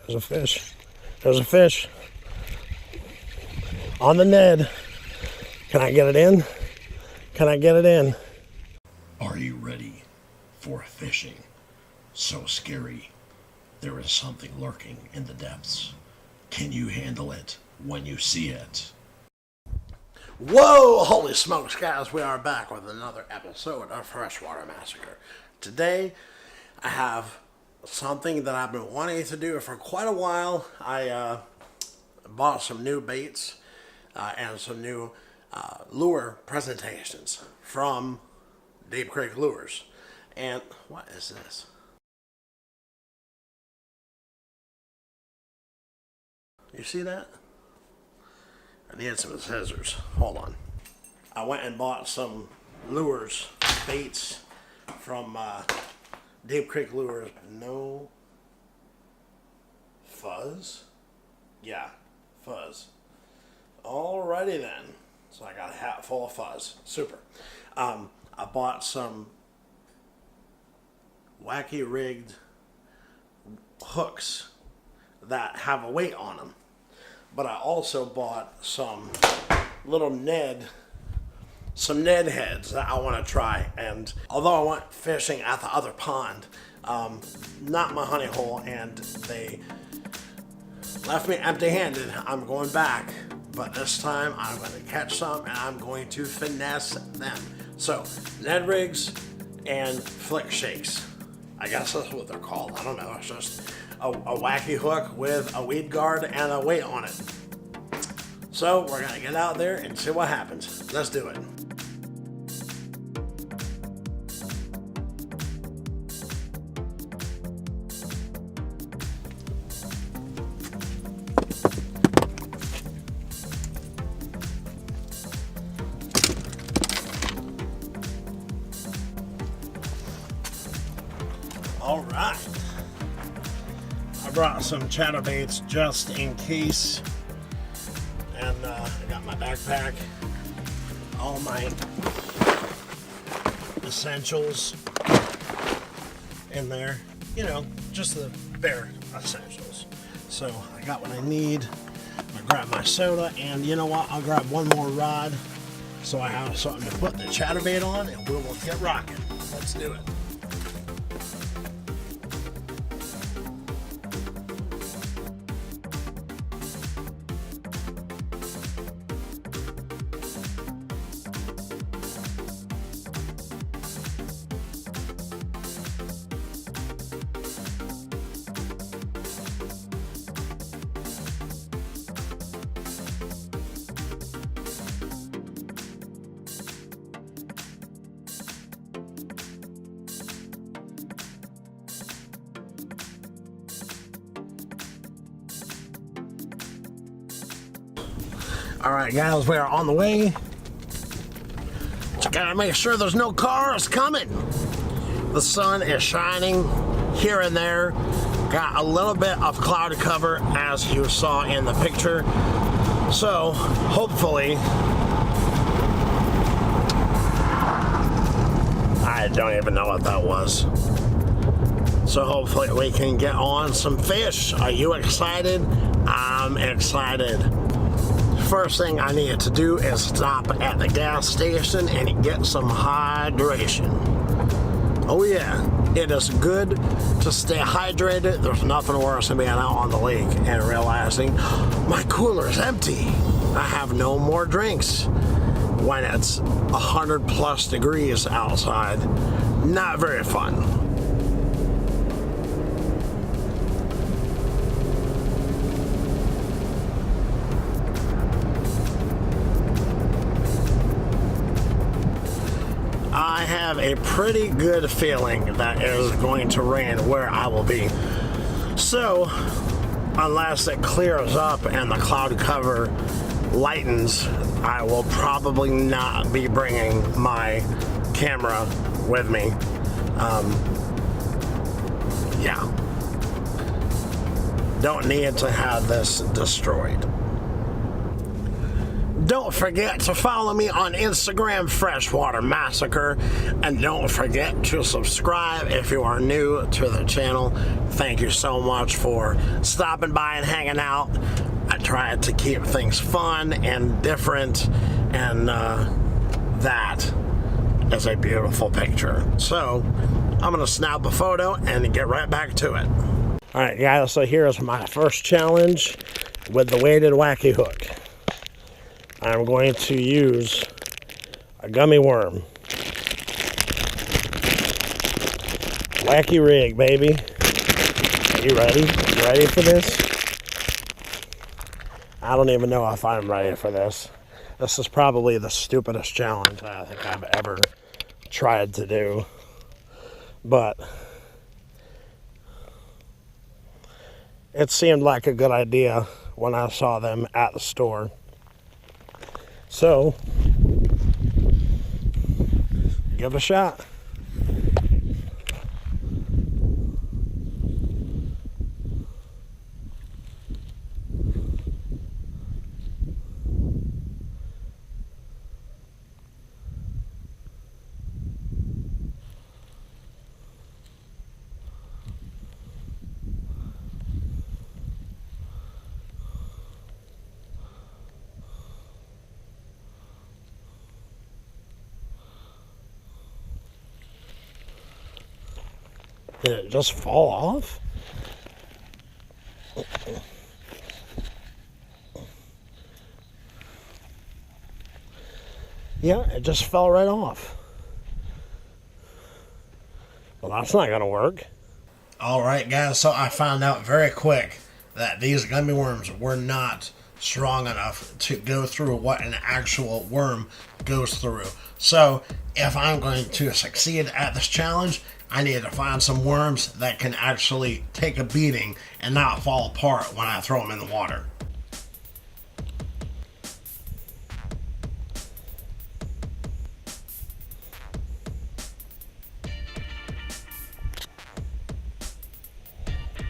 There's a fish. There's a fish. On the Ned. Can I get it in? Can I get it in? Are you ready for fishing? So scary. There is something lurking in the depths. Can you handle it when you see it? Whoa! Holy smokes, guys. We are back with another episode of Freshwater Massacre. Today, I have something that I've been wanting to do for quite a while. I bought some new baits and some new lure presentations from Deep Creek Lures. And what is this? You see that? I need some scissors. Hold on. I went and bought some lures, baits from Deep Creek Lures. No fuzz? Yeah, fuzz. Alrighty then. So I got a hat full of fuzz. Super. I bought some Wacky rigged hooks that have a weight on them. But I also bought some little Ned heads that I want to try. And although I went fishing at the other pond, not my honey hole, and they left me empty-handed, I'm going back. But this time I'm going to catch some and I'm going to finesse them. So, Ned rigs and flick shakes. I guess that's what they're called. I don't know. It's just a wacky hook with a weed guard and a weight on it. So we're going to get out there and see what happens. Let's do it. All right. I brought some chatterbaits just in case, and I got my backpack, all my essentials in there, you know, just the bare essentials. So I got what I need. I grabbed my soda, and you know what, I'll grab one more rod so I have something to put the chatterbait on, and we will get rocking. Let's do it. Alright guys, we are on the way. Just gotta make sure there's no cars coming. The sun is shining here and there. Got a little bit of cloud cover as you saw in the picture. So hopefully, I don't even know what that was. So hopefully we can get on some fish. Are you excited? I'm excited. First thing I need to do is stop at the gas station and get some hydration. Oh yeah, it is good to stay hydrated. There's nothing worse than being out on the lake and realizing my cooler is empty. I have no more drinks when it's 100+ degrees outside. Not very fun. I have a pretty good feeling that it is going to rain where I will be. So, unless it clears up and the cloud cover lightens, I will probably not be bringing my camera with me. Yeah. Don't need to have this destroyed. Don't forget to follow me on Instagram, Freshwater Massacre, and don't forget to subscribe if you are new to the channel. Thank you so much for stopping by and hanging out. I tried to keep things fun and different, and that is a beautiful picture. So I'm gonna snap a photo and get right back to it. All right, guys, so here's my first challenge with the weighted Wacky hook. I'm going to use a gummy worm. Wacky rig, baby. Are you ready? You ready for this? I don't even know if I'm ready for this. This is probably the stupidest challenge I think I've ever tried to do. But it seemed like a good idea when I saw them at the store. So, give it a shot. Did it just fall off? Yeah, it just fell right off. Well, that's not gonna work. All right, guys, so I found out very quick that these gummy worms were not strong enough to go through what an actual worm goes through. So if I'm going to succeed at this challenge, I need to find some worms that can actually take a beating and not fall apart when I throw them in the water.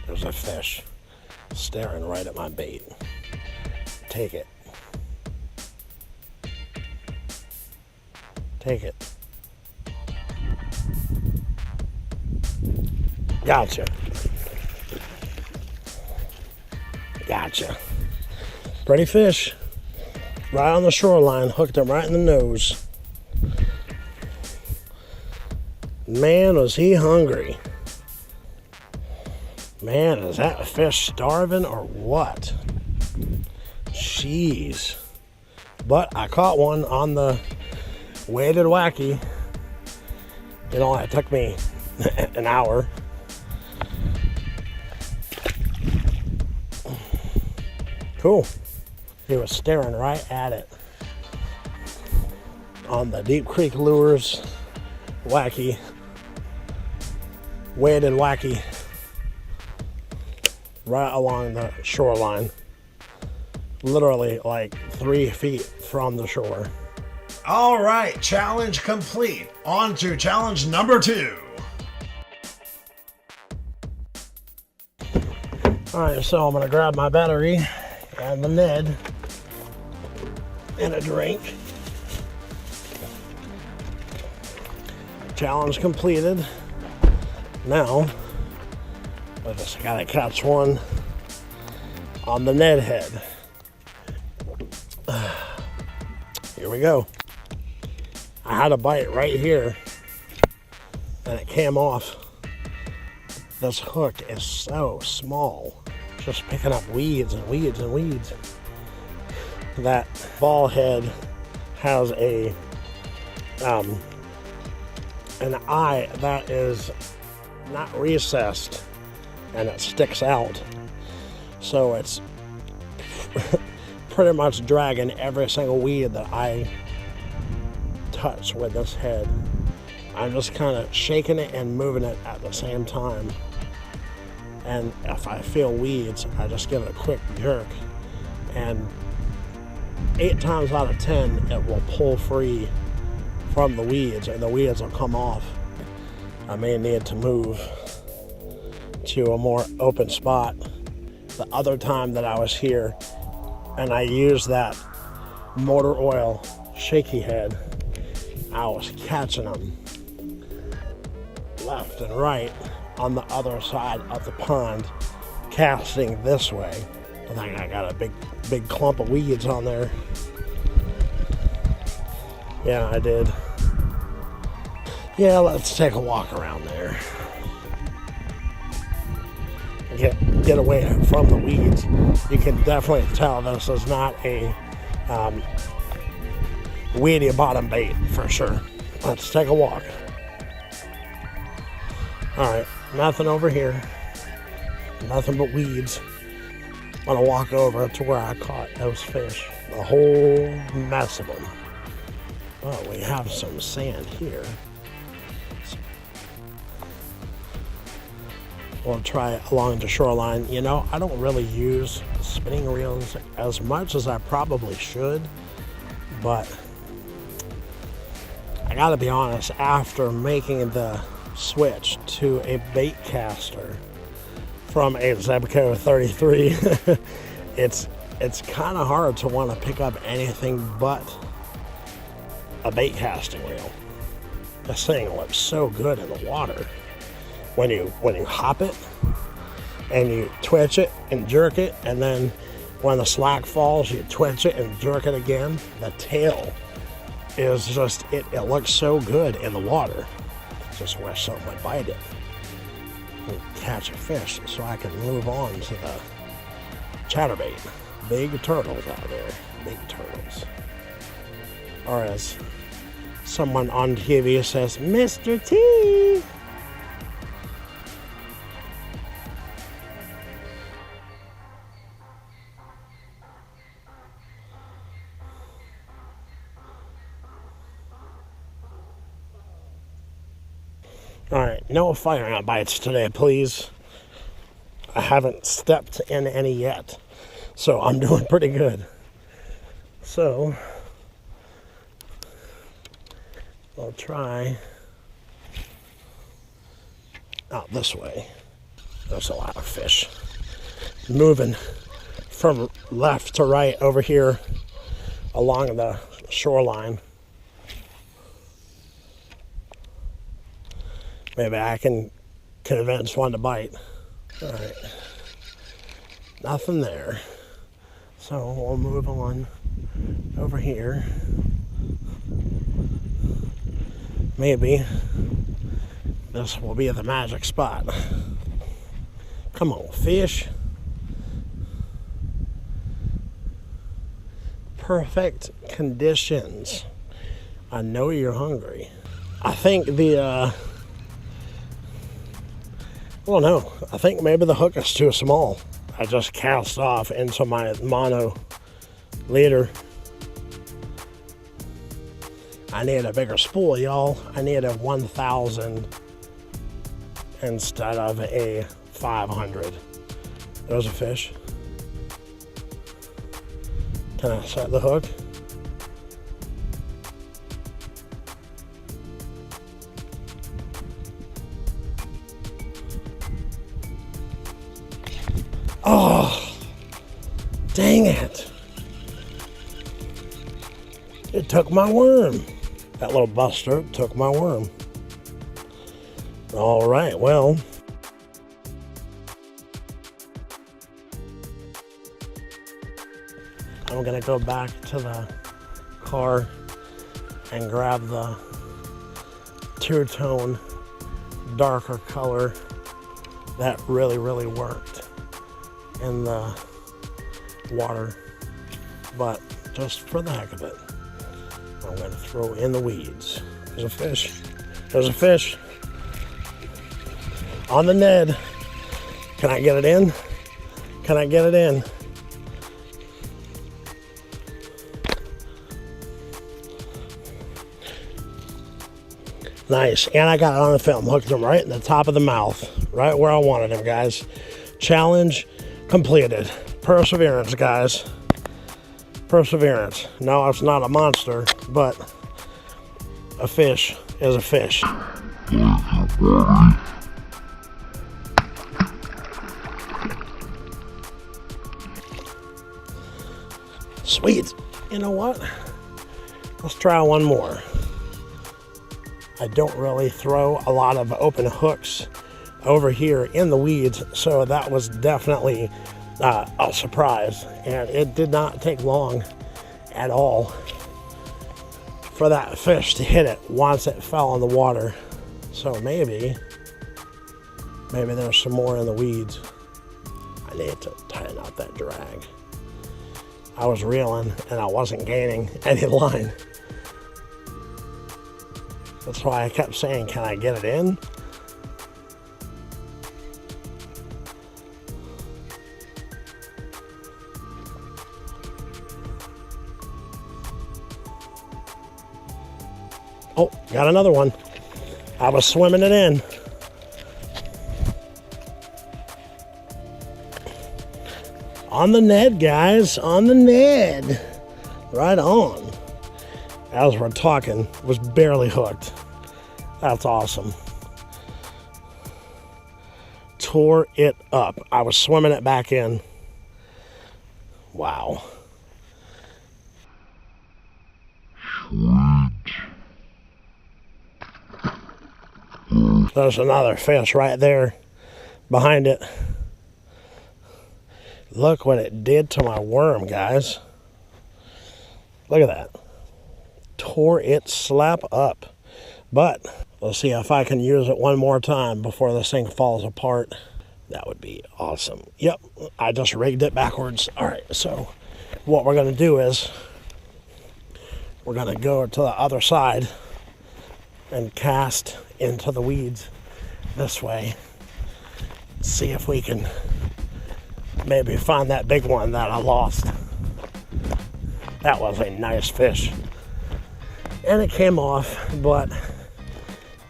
There's a fish staring right at my bait. Take it. Take it. Gotcha. Gotcha. Pretty fish. Right on the shoreline. Hooked him right in the nose. Man, was he hungry. Man, is that fish starving or what? Jeez. But I caught one on the weighted Wacky. It only took me an hour. Cool. He was staring right at it on the Deep Creek Lures Wacky, weighted Wacky, right along the shoreline, literally like 3 feet from the shore. All right, challenge complete. On to challenge number 2. All right, so I'm gonna grab my battery and the Ned and a drink. Challenge completed. Now, I just gotta catch one on the Ned head. Here we go. I had a bite right here and it came off. This hook is so small. Just picking up weeds and weeds and weeds. That ball head has an eye that is not recessed and it sticks out. So it's pretty much dragging every single weed that I touch with this head. I'm just kind of shaking it and moving it at the same time. And if I feel weeds, I just give it a quick jerk. And 8 times out of 10, it will pull free from the weeds and the weeds will come off. I may need to move to a more open spot. The other time that I was here and I used that motor oil Shakeyhead. I was catching them left and right on the other side of the pond, casting this way. I think I got a big clump of weeds on there. Yeah, I did. Yeah, let's take a walk around there. Get away from the weeds. You can definitely tell this is not a weedy bottom bait for sure. Let's take a walk. All right, nothing over here. Nothing but weeds. I'm gonna walk over to where I caught those fish. The whole mess of them. Well, we have some sand here. We'll try along the shoreline. You know, I don't really use spinning reels as much as I probably should, but I gotta be honest, after making the switch to a bait caster from a Zebco 33, it's kind of hard to want to pick up anything but a bait casting reel. This thing looks so good in the water. When you hop it and you twitch it and jerk it, and then when the slack falls, you twitch it and jerk it again. The tail is just, it looks so good in the water. Just wish someone would bite it and catch a fish so I can move on to the chatterbait. Big turtles out there, big turtles. Or as someone on TV says, Mr. T. Alright, no fire ant bites today, please. I haven't stepped in any yet, so I'm doing pretty good. So, I'll try out this way. There's a lot of fish. Moving from left to right over here along the shoreline. Maybe I can convince one to bite. All right. Nothing there. So we'll move on over here. Maybe this will be the magic spot. Come on, fish. Perfect conditions. I know you're hungry. I think I don't know. I think maybe the hook is too small. I just cast off into my mono leader. I need a bigger spool, y'all. I need a 1000 instead of a 500. There's a fish. Can I set the hook? Oh, dang it. It took my worm. That little buster took my worm. All right, well. I'm gonna go back to the car and grab the two-tone darker color that really worked in the water, but just for the heck of it, I'm going to throw in the weeds. There's a fish. There's a fish on the Ned. Can I get it in? Can I get it in? Nice, and I got it on the film. Hooked him right in the top of the mouth, right where I wanted him, guys. Challenge completed. Perseverance, guys. Perseverance. No, it's not a monster, but a fish is a fish. Sweet. You know what? Let's try one more. I don't really throw a lot of open hooks over here in the weeds, so that was definitely a surprise. And it did not take long at all for that fish to hit it once it fell in the water. So maybe there's some more in the weeds. I need to tighten out that drag. I was reeling and I wasn't gaining any line. That's why I kept saying, can I get it in? Oh, got another one. I was swimming it in. On the Ned, guys, on the Ned. Right on. As we're talking, was barely hooked. That's awesome. Tore it up. I was swimming it back in. Wow. There's another fish right there behind it. Look what it did to my worm, guys. Look at that. Tore it slap up. But let's see if I can use it one more time before this thing falls apart. That would be awesome. Yep, I just rigged it backwards. All right, so what we're going to do is we're going to go to the other side and cast into the weeds this way. See if we can maybe find that big one that I lost. That was a nice fish. And it came off, but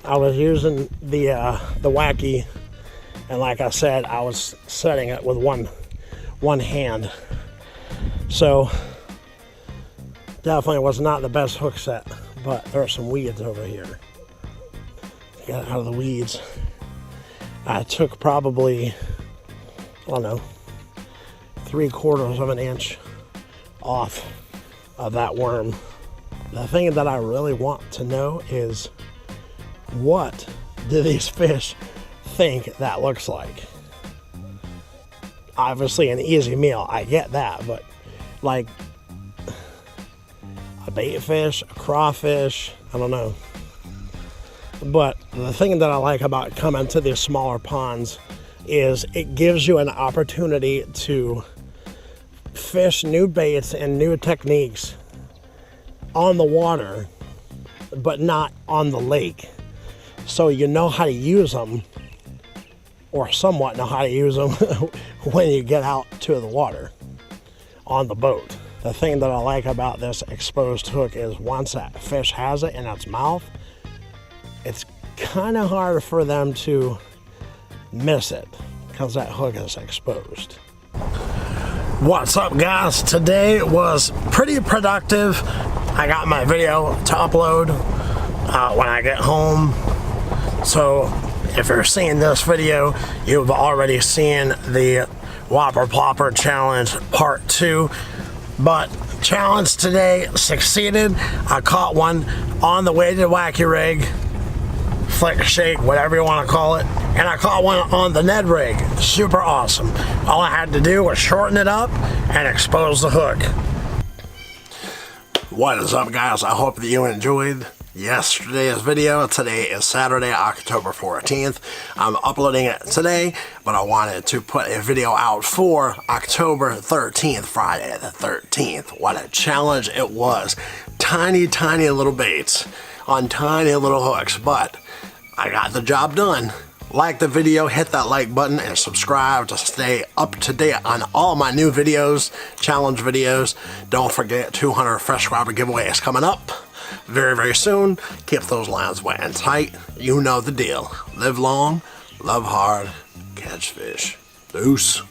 I was using the Wacky, and like I said, I was setting it with one hand. So definitely was not the best hook set, but there are some weeds over here. Get out of the weeds. I took probably, I don't know, 3/4 of an inch off of that worm. The thing that I really want to know is, what do these fish think that looks like? Obviously an easy meal, I get that, but like a bait fish, a crawfish, I don't know. But the thing that I like about coming to these smaller ponds is it gives you an opportunity to fish new baits and new techniques on the water, but not on the lake. So you know how to use them, or somewhat know how to use them when you get out to the water on the boat. The thing that I like about this exposed hook is once that fish has it in its mouth, it's kind of hard for them to miss it because that hook is exposed. What's up, guys? Today was pretty productive. I got my video to upload when I get home. So if you're seeing this video, you've already seen the Whopper Plopper Challenge Part 2. But challenge today succeeded. I caught one on the way to the Wacky rig, flick, shake, whatever you want to call it. And I caught one on the Ned rig. Super awesome. All I had to do was shorten it up and expose the hook. What is up, guys? I hope that you enjoyed yesterday's video. Today is Saturday, October 14th. I'm uploading it today, but I wanted to put a video out for October 13th, Friday the 13th. What a challenge it was. Tiny, tiny little baits on tiny little hooks, but I got the job done. Like the video, hit that like button, and subscribe to stay up to date on all my new videos, challenge videos. Don't forget 200 fresh subscriber giveaways coming up very, very soon. Keep those lines wet and tight. You know the deal. Live long, love hard, catch fish. Deuce.